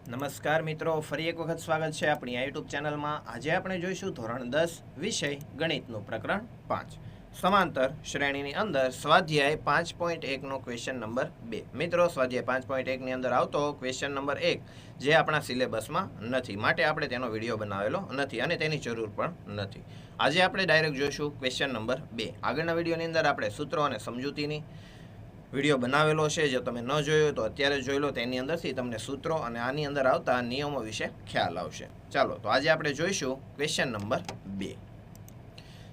નમસ્કાર મિત્રો, ફરી એક વખત સ્વાગત છે આપણી આ યુટ્યુબ ચેનલમાં. આજે આપણે જોઈશું ધોરણ 10 વિષય ગણિતનું પ્રકરણ 5 સમાંતર શ્રેણીની અંદર સ્વાધ્યાય 5.1નો ક્વેશ્ચન નંબર 2. મિત્રો, સ્વાધ્યાય 5.1ની અંદર આવતો ક્વેશ્ચન નંબર 1 જે આપણા સિલેબસમાં નથી, માટે આપણે તેનો વિડીયો બનાવેલો નથી અને તેની જરૂર પણ નથી. આજે આપણે ડાયરેક્ટ જોઈશું ક્વેશ્ચન નંબર 2. આગળના વિડીયોની અંદર આપણે સૂત્રો અને સમજૂતીની વિડીયો બનાવેલો છે. જો તમે ન જોયો તો અત્યારે જોઈ લો. તેની અંદરથી તમને સૂત્રો અને આની અંદર આવતા નિયમો વિશે ખ્યાલ આવશે. ચાલો, તો આજે આપણે જોઈશું ક્વેશ્ચન નંબર 2,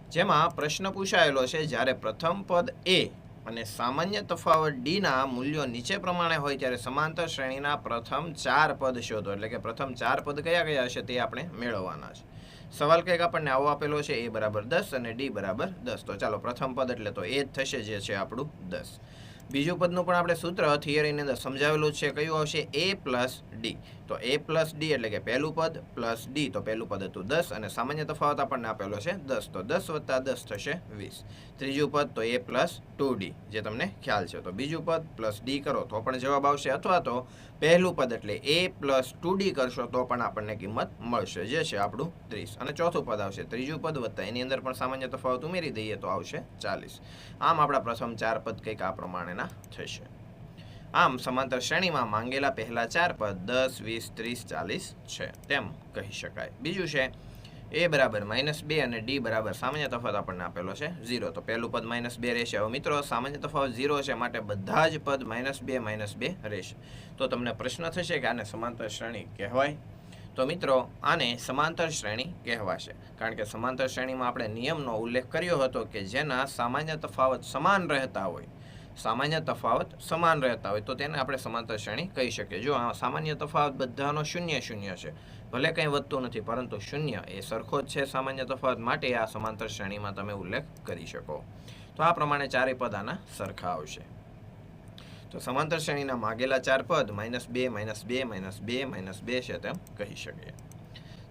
જેમાં પ્રશ્ન પૂછાયેલો છે, જ્યારે પ્રથમ પદ એ અને સામાન્ય તફાવત ડીના મૂલ્યો નીચે પ્રમાણે હોય ત્યારે સમાંતર શ્રેણીના પ્રથમ 4 પદ શોધો. એટલે કે પ્રથમ 4 પદ કયા કયા હશે તે આપણે મેળવવાના છે. સવાલ કંઈક આપણને આવો આપેલો છે, a બરાબર 10 અને d બરાબર 10. તો ચાલો, પ્રથમ પદ એટલે તો એ જ થશે, જે છે આપણું 10. બીજું પદનું પણ આપણે સૂત્ર થિયરીની અંદર સમજાવેલું છે. કયું આવશે? a plus D. તો a પ્લસ ડી એટલે કે પહેલું પદ પ્લસ ડી, તો પહેલું પદ હતું 10 અને સામાન્ય તફાવત આપણને આપેલો છે 10, તો 10 વત્તા 10 થશે 20. ત્રીજું પદ તો a પ્લસ 2d, જે તમને ખ્યાલ છે. તો બીજું પદ પ્લસ ડી કરો તો પણ જવાબ આવશે, અથવા તો પહેલું પદ એટલે a પ્લસ 2d કરશો તો પણ આપણને કિંમત મળશે, જે છે આપણું 30. અને ચોથું પદ આવશે ત્રીજું પદ વત્તા એની અંદર પણ સામાન્ય તફાવત ઉમેરી દઈએ તો આવશે 40. આમ આપણા પ્રથમ 4 પદ કંઈક આ પ્રમાણેના થશે. આમ સમાંતર શ્રેણીમાં માંગેલા પહેલા 4 પદ 10, 20, 30, 40 છે તેમ કહી શકાય. બીજું છે a બરાબર -2 અને d બરાબર સામાન્ય તફાવત આપણને આપેલો છે 0. તો પહેલું પદ -2 રહેશે. હવે મિત્રો, સામાન્ય તફાવત 0 છે, માટે બધા જ પદ -2 રહેશે. તો તમને પ્રશ્ન થશે કે આને સમાંતર શ્રેણી કહેવાય? તો મિત્રો, આને સમાંતર શ્રેણી કહેવાશે, કારણ કે સમાંતર શ્રેણીમાં આપણે નિયમનો ઉલ્લેખ કર્યો હતો કે જેના સામાન્ય તફાવત સમાન રહેતા હોય, તો તેને આપણે સમાંતર શ્રેણી કહી શકીએ. જો આ સામાન્ય તફાવત બધાનો 0 છે, ભલે કંઈ વધતું નથી, પરંતુ 0 એ સરખો જ છે સામાન્ય તફાવત, માટે આ સમાંતર શ્રેણીમાં તમે ઉલ્લેખ કરી શકો. તો આ પ્રમાણે ચારેય પદ આના સરખા આવશે. તો સમાંતર શ્રેણીના માગેલા 4 પદ -2, -2, -2, -2 છે તેમ કહી શકીએ.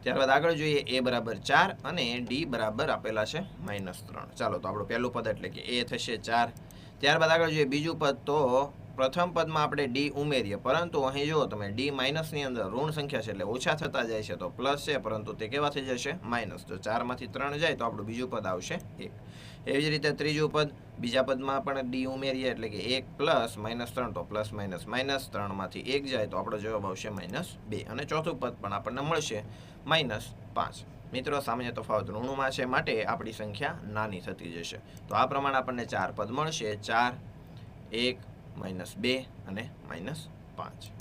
ત્યારબાદ આગળ જોઈએ, a બરાબર 4 અને d બરાબર આપેલા છે -3. ચાલો, તો આપણું પહેલું પદ એટલે કે a થશે 4. ત્યારબાદ આગળ જોઈએ બીજું પદ. તો પ્રથમ પદમાં આપણે d ઉમેરીએ, પરંતુ અહીં જુઓ તમે, d માઇનસની અંદર ઋણ સંખ્યા છે એટલે ઓછા થતા જાય છે, તો પ્લસ છે, પરંતુ તે કેવા થઈ જશે? માઇનસ. તો 4માંથી 3 જાય તો આપણું બીજું પદ આવશે 1. એવી જ રીતે ત્રીજું પદ, બીજા પદમાં પણ d ઉમેરીએ એટલે કે 1 પ્લસ -3, તો પ્લસ માઇનસ માઇનસ, 3માંથી 1 જાય તો આપણો જવાબ આવશે -2. અને ચોથું પદ પણ આપણને મળશે -5. મિત્રો, સામાન્ય તફાવત ઋણમાં છે, માટે આપણી સંખ્યા નાની થતી જશે. તો આ પ્રમાણે આપણને 4 પદ મળશે, 4, 1, -2 અને -5.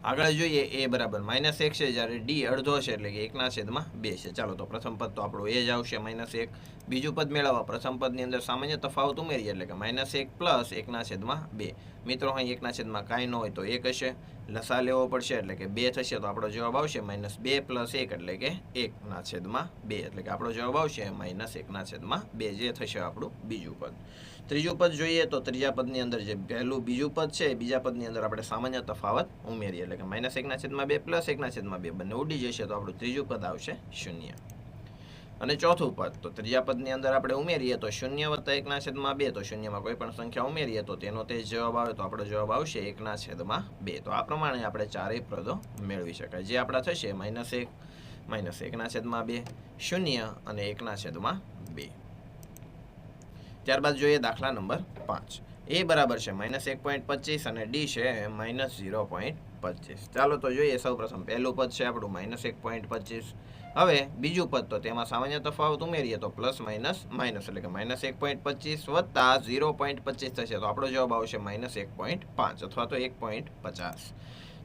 આગળ જોઈએ, a બરાબર -1 છે, જ્યારે d અડધો છે એટલે કે 1/2 છે. ચાલો, તો પ્રથમ પદ તો આપણું એ જ આવશે -1. બીજું પદ મેળવવા પ્રથમ પદની અંદર સામાન્ય તફાવત ઉમેરીએ એટલે કે -1 પ્લસ 1/2. મિત્રો, અહીં 1/2 કાંઈ ન હોય તો 1 હશે, લસા લેવો પડશે એટલે કે 2 થશે, તો આપણો જવાબ આવશે -2 પ્લસ 1 એટલે કે 1/2. એટલે કે આપણો જવાબ આવશે -1/2, જે થશે આપણું બીજું પદ. ત્રીજું પદ જોઈએ, તો ત્રીજા પદની અંદર જે બીજું પદ છે, બીજા પદની અંદર આપણે સામાન્ય તફાવત ઉમેરીએ એટલે કે -1/2 પ્લસ 1/2, બંને ઉડી જશે, તો આપણું ત્રીજું પદ આવશે 0. અને ચોથું પદ, તો ત્રીજા પદની અંદર આપણે ઉમેરીએ તો 0 વત્તા 1/2, તો 0માં કોઈ પણ સંખ્યા ઉમેરીએ તો તેનો તે જવાબ આવે, તો આપણો જવાબ આવશે 1/2. તો આ પ્રમાણે આપણે ચારેય પદો મેળવી શકાય, જે આપણા થશે -1, -1/2, 0 અને 1/2. ત્યારબાદ જોઈએ દાખલા નંબર 5. a બરાબર છે -1.25 અને d છે -0.25. ચાલો, તો જોઈએ સૌપ્રથમ પહેલું પદ છે આપણું -1.25. હવે બીજું પદ, તો તેમાં સામાન્ય તફાવત ઉમેરીએ તો પ્લસ માઇનસ માઇનસ એટલે કે -1.25 વત્તા 0.25 થશે, તો આપણો જવાબ આવશે -1.5 અથવા તો 1.50.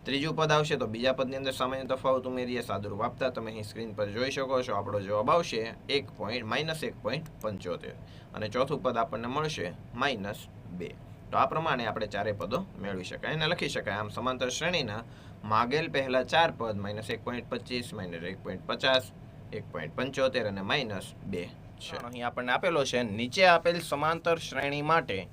ત્રીજું પદ આવશે, તો બીજા પદની અંદર સામાન્ય તફાવત ઉમેરીએ, સાદુરૂપ આપતા તમે અહીં સ્ક્રીન પર જોઈ શકો છો, આપણો જવાબ આવશે -1.75. અને ચોથું પદ આપણને મળશે -2. તો આ પ્રમાણે આપણે ચારે પદો મેળવી શકાય અને લખી શકાય. આમ સમાંતર શ્રેણીના માગેલ પહેલા 4 પદ -1.25, -1.50, 1.75 અને -2 છે. અહીં આપણને આપેલો છે, નીચે આપેલ સમાંતર શ્રેણી માટે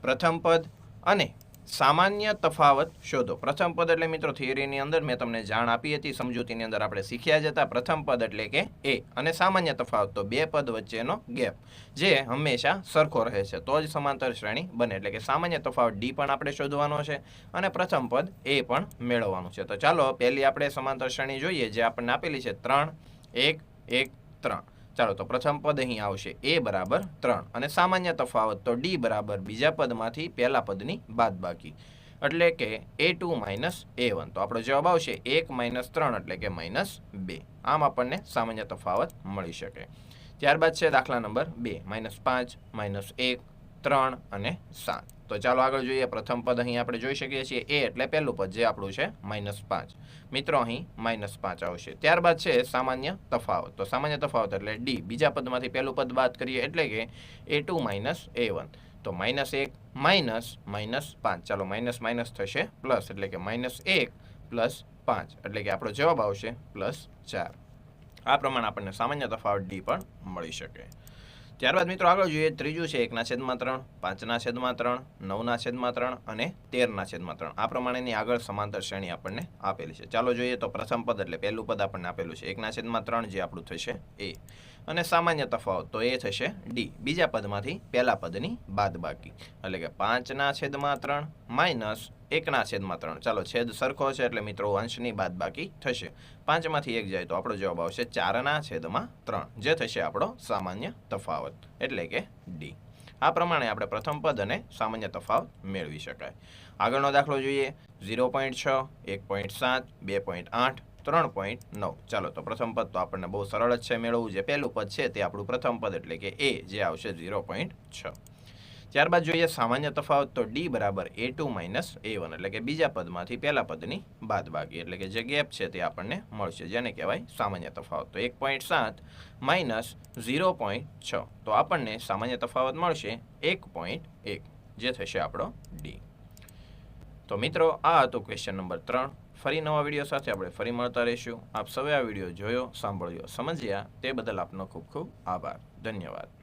પ્રથમ પદ અને સામાન્ય તફાવત શોધો. પ્રથમ પદ એટલે મિત્રો થિયરીની અંદર મેં તમને જાણ આપી હતી, સમજૂતીની અંદર આપણે શીખ્યા જ હતા. પ્રથમ પદ એટલે કે એ, અને સામાન્ય તફાવત તો બે પદ વચ્ચેનો ગેપ જે હંમેશા સરખો રહે છે તો જ સમાંતર શ્રેણી બને. એટલે કે સામાન્ય તફાવત ડી પણ આપણે શોધવાનો છે અને પ્રથમ પદ એ પણ મેળવવાનું છે. તો ચાલો પહેલી આપણે સમાંતર શ્રેણી જોઈએ જે આપણને આપેલી છે 3 1 1 3. ચાલો તો પ્રથમ પદ અહીં આવશે a બરાબર 3 અને સામાન્ય તફાવત તો d બરાબર બીજા પદમાંથી પહેલા પદની બાદબાકી એટલે કે a2 માઇનસ a1. તો આપણો જવાબ આવશે 1 માઇનસ 3 એટલે કે માઇનસ 2. આમ આપણને સામાન્ય તફાવત મળી શકે. ત્યારબાદ છે દાખલા નંબર 2 -5 -1 3 અને 7. તો ચાલો આગળ જોઈએ. પ્રથમ પદ અહીં આપણે જોઈ શકીએ છીએ a એટલે પહેલું પદ જે આપણું છે -5. મિત્રો અહીં -5 આવશે. ત્યારબાદ છે સામાન્ય તફાવત. તો સામાન્ય તફાવત એટલે d બીજા પદમાંથી પહેલું પદ બાદ કરીએ એટલે કે a2 માઇનસ a1. તો -1 -5. ચાલો માઇનસ માઇનસ થશે પ્લસ એટલે કે -1 + 5 એટલે કે આપણો જવાબ આવશે +4. આ પ્રમાણે આપણને સામાન્ય તફાવત d પણ મળી શકે. ત્યારબાદ મિત્રો આગળ જોઈએ. ત્રીજું છે 1/3 5/3 9/3 અને 13/3. આ પ્રમાણેની આગળ સમાંતર શ્રેણી આપણને આપેલી છે. ચાલો જોઈએ. તો પ્રથમ પદ એટલે પહેલું પદ આપણને આપેલું છે 1/3 જે આપણું થશે a અને સામાન્ય તફાવત તો એ થશે d બીજા પદમાંથી પહેલા પદની બાદબાકી એટલે કે 5/3 માઇનસ 1/3. ચાલો છેદ સરખો છે એટલે મિત્રો અંશની બાદબાકી થશે. 5માંથી 1 જાય તો આપણો જવાબ આવશે 4/3 જે થશે આપણો સામાન્ય તફાવત એટલે કે d. આ પ્રમાણે આપણે પ્રથમ પદ અને સામાન્ય તફાવત મેળવી શકાય. આગળનો દાખલો જોઈએ. 0.6 1.7 2.8 3.9. ચાલો તો પ્રથમ પદ તો આપણને બહુ સરળ જ છે મેળવવું. જે પહેલું પદ છે તે આપણું પ્રથમ પદ એટલે કે a જે આવશે 0.6. ત્યારબાદ જોઈએ સામાન્ય તફાવત તો d બરાબર a2 માઇનસ a1 એટલે કે બીજા પદમાંથી પહેલા પદની બાદબાકી એટલે કે જે ગેપ છે તે આપણને મળશે જેને કહેવાય સામાન્ય તફાવત. તો 1.7 માઇનસ 0.6 તો આપણને સામાન્ય તફાવત મળશે 1.1 જે થશે આપણો d. તો મિત્રો આ હતું ક્વેશ્ચન નંબર 3. ફરી નવા વિડીયો સાથે આપણે ફરી મળતા રહીશું. આપ સૌએ આ વિડીયો જોયો, સાંભળ્યો, સમજ્યા તે બદલ આપનો ખૂબ ખૂબ આભાર. ધન્યવાદ.